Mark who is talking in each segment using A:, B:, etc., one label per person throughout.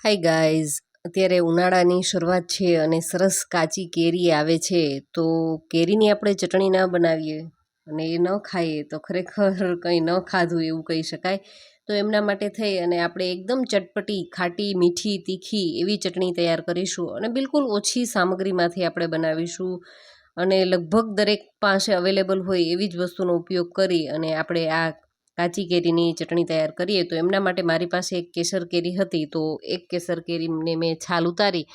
A: Hi guys, અત્યારે ઉનાળાની શરૂઆત છે અને સરસ કાચી કેરી આવે છે. તો કેરીની આપણે ચટણી ના બનાવીએ અને એ ન ખાઈએ તો ખરેખર કંઈ ન ખાધું એવું કહી શકાય. તો એમના માટે થઈ અને આપણે એકદમ ચટપટી, ખાટી, મીઠી, તીખી એવી ચટણી તૈયાર કરીશું અને બિલકુલ ઓછી સામગ્રીમાંથી આપણે બનાવીશું. અને લગભગ દરેક પાસે અવેલેબલ હોય એવી જ વસ્તુનો ઉપયોગ કરી અને આપણે આ કાચી કેરીની ચટણી તૈયાર કરીએ. તો એમના માટે મારી પાસે એક કેસર કેરી હતી, તો એક કેસર કેરીને મેં છાલ ઉતારી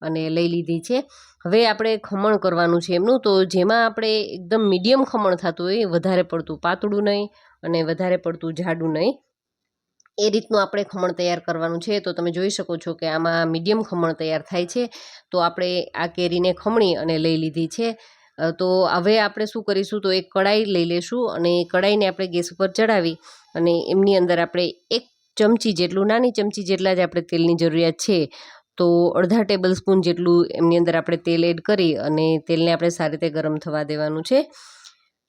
A: અને લઈ લીધી છે. હવે આપણે ખમણ કરવાનું છે એમનું, તો જેમાં આપણે એકદમ મીડિયમ ખમણ થતું હોય, વધારે પડતું પાતળું નહીં અને વધારે પડતું જાડું નહીં, એ રીતનું આપણે ખમણ તૈયાર કરવાનું છે. તો તમે જોઈ શકો છો કે આમાં મીડિયમ ખમણ તૈયાર થાય છે. તો આપણે આ કેરીને ખમણી અને લઈ લીધી છે. તો હવે આપણે શું કરીશું, તો એક કડાઈ લઈ લેશું અને કડાઈને આપણે ગેસ ઉપર ચડાવી અને એમની અંદર આપણે એક ચમચી જેટલું, નાની ચમચી જેટલા જ આપણે તેલની જરૂરિયાત છે. તો અડધા ટેબલ સ્પૂન જેટલું એમની અંદર આપણે તેલ એડ કરી અને તેલને આપણે સારી રીતે ગરમ થવા દેવાનું છે.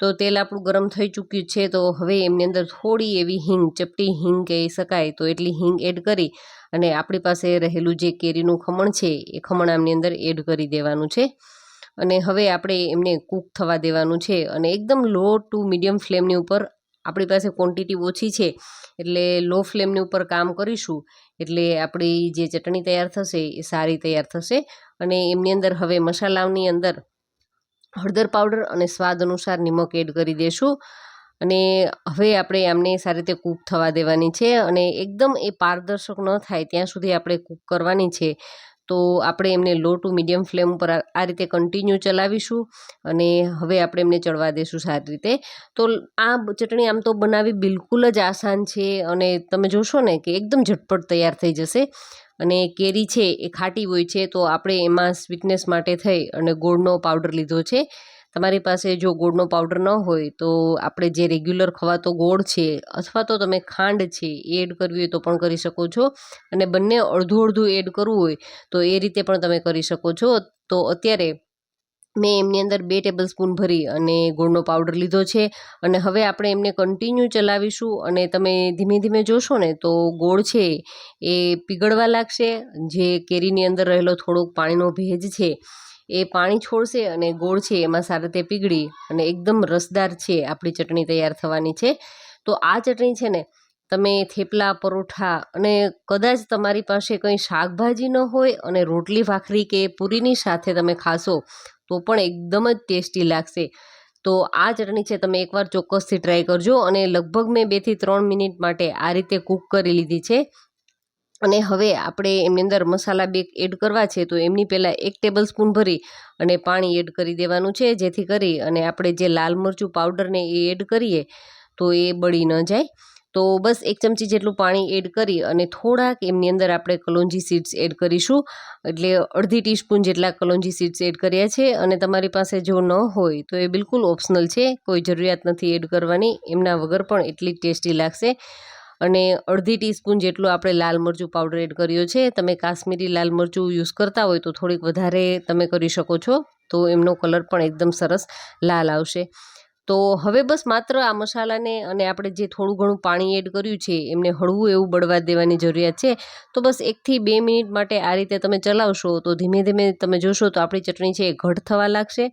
A: તો તેલ આપણું ગરમ થઈ ચૂક્યું છે. તો હવે એમની અંદર થોડી એવી હિંગ, ચપટી હિંગ કહી શકાય, તો એટલી હિંગ એડ કરી અને આપણી પાસે રહેલું જે કેરીનું ખમણ છે એ ખમણ આમની અંદર એડ કરી દેવાનું છે. અને હવે આપણે એમને કૂક થવા દેવાનું છે અને એકદમ લો ટુ મીડિયમ ફ્લેમની ઉપર, આપણી પાસે ક્વોન્ટિટી ઓછી છે એટલે લો ફ્લેમની ઉપર કામ કરીશું, એટલે આપણી જે ચટણી તૈયાર થશે એ સારી તૈયાર થશે. અને એમની અંદર હવે મસાલાની અંદર હળદર પાવડર અને સ્વાદ અનુસાર નિમક એડ કરી દઈશું. અને હવે આપણે આમને સારી રીતે કૂક થવા દેવાની છે અને એકદમ એ પારદર્શક ન થાય ત્યાં સુધી આપણે કૂક કરવાની છે. તો આપણે એમને લો ટુ મીડિયમ ફ્લેમ ઉપર આ રીતે કન્ટિન્યુ ચલાવીશું અને હવે આપણે એમને ચડવા દઈશું સારી રીતે. તો આ ચટણી આમ તો બનાવવી બિલકુલ જ આસાન છે અને તમે જોશો ને કે એકદમ ઝટપટ તૈયાર થઈ જશે. અને કેરી છે એ ખાટી હોય છે, તો આપણે એમાં સ્વીટનેસ માટે થઈ અને ગોળનો પાવડર લીધો છે. તમારી પાસે જો ગોળનો પાવડર ન હોય તો આપણે જે રેગ્યુલર ખવાતો ગોળ છે અથવા તો તમે ખાંડ છે એ એડ કરવી હોય તો પણ કરી શકો છો. અને બંને અડધું અડધું એડ કરવું હોય તો એ રીતે પણ તમે કરી શકો છો. તો અત્યારે મેં એમની અંદર 2 ટેબલ સ્પૂન ભરી અને ગોળનો પાવડર લીધો છે અને હવે આપણે એમને કન્ટિન્યુ ચલાવીશું. અને તમે ધીમે ધીમે જોશો ને તો ગોળ છે એ પીગળવા લાગશે. જે કેરીની અંદર રહેલો થોડોક પાણીનો ભેજ છે એ પાણી છોડશે અને ગોળ છે એમાં સારી રીતે પીગળી અને એકદમ રસદાર છે આપણી ચટણી તૈયાર થવાની છે. તો આ ચટણી છે ને તમે થેપલા, પરોઠા અને કદાચ તમારી પાસે કંઈ શાકભાજી ન હોય અને રોટલી ભાખરી કે પૂરીની સાથે તમે ખાશો તો પણ એકદમ જ ટેસ્ટી લાગશે. તો આ ચટણી છે તમે એકવાર ચોક્કસથી ટ્રાય કરજો. અને લગભગ મેં 2 થી 3 મિનિટ માટે આ રીતે કૂક કરી લીધી છે. અને હવે આપણે એમની અંદર મસાલા બે એડ કરવા છે, તો એમની પહેલાં 1 ટેબલ સ્પૂન ભરી અને પાણી એડ કરી દેવાનું છે, જેથી કરી અને આપણે જે લાલ મરચું પાવડરને એ એડ કરીએ તો એ બળી ન જાય. તો બસ 1 ચમચી જેટલું પાણી એડ કરી અને થોડાક એમની અંદર આપણે કલોંજી સીડ્સ એડ કરીશું. એટલે અડધી ટીસ્પૂન જેટલા કલોંજી સીડ્સ એડ કર્યા છે. અને તમારી પાસે જો ન હોય તો એ બિલકુલ ઓપ્શનલ છે, કોઈ જરૂરિયાત નથી એડ કરવાની, એમના વગર પણ એટલી ટેસ્ટી લાગશે. અને અડધી ટીસ્પૂન જેટલું આપણે લાલ મરચું પાવડર એડ કર્યો છે. તમે કાશ્મીરી લાલ મરચું યુઝ કરતા હોય તો થોડીક વધારે તમે કરી શકો છો, તો એમનો કલર પણ એકદમ સરસ લાલ આવશે. તો હવે બસ માત્ર આ મસાલાને અને આપણે જે થોડું ઘણું પાણી એડ કર્યું છે એમને હળવું એવું બળવા દેવાની જરૂરિયાત છે. તો બસ 1 થી 2 મિનિટ માટે આ રીતે તમે ચલાવશો તો ધીમે ધીમે તમે જોશો તો આપણી ચટણી છે એ ઘટ થવા લાગશે.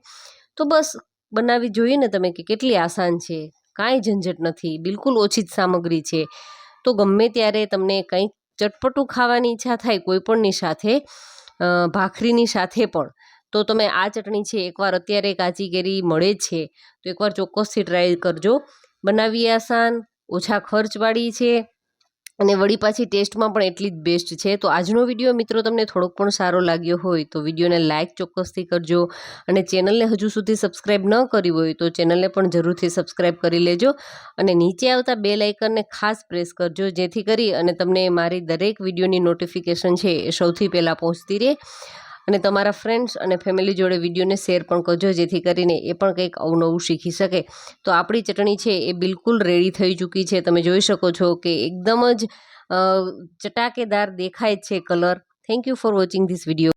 A: તો બસ બનાવી જોઈએ ને તમે કે કેટલી આસાન છે, કાંઈ ઝંઝટ નથી, બિલકુલ ઓછી જ સામગ્રી છે. તો ગમે ત્યારે તમને કંઈક ચટપટું ખાવાની ઈચ્છા થાય કોઈપણની સાથે, ભાખરીની સાથે પણ, તો તમે આ ચટણી છે એકવાર, અત્યારે કાચી કેરી મળે જ છે તો એકવાર ચોક્કસથી ટ્રાય કરજો. બનાવવી આસાન, ઓછા ખર્ચવાળી છે અને વળી પાછી ટેસ્ટમાં પણ એટલી જ બેસ્ટ છે. તો આજનો વિડીયો મિત્રો તમને થોડોક પણ સારો લાગ્યો હોય તો વિડીયોને લાઇક ચોક્કસથી કરજો. અને ચેનલને હજુ સુધી સબસ્ક્રાઈબ ન કરી હોય તો ચેનલને પણ જરૂરથી સબસ્ક્રાઈબ કરી લેજો. અને નીચે આવતા બેલ આઇકનને ખાસ પ્રેસ કરજો, જેથી કરી અને તમને મારી દરેક વિડીયોની નોટિફિકેશન છે એ સૌથી પહેલાં પહોંચતી રહે. અને તમારા ફ્રેન્ડ્સ અને ફેમિલી જોડે વિડીયોને શેર પણ કરજો, જેથી કરીને એ પણ કંઈક અવનવું શીખી શકે. તો આપણી ચટણી છે એ બિલકુલ રેડી થઈ ચૂકી છે. તમે જોઈ શકો છો કે એકદમ જ ચટાકેદાર દેખાય છે colour. Thank you for watching this video.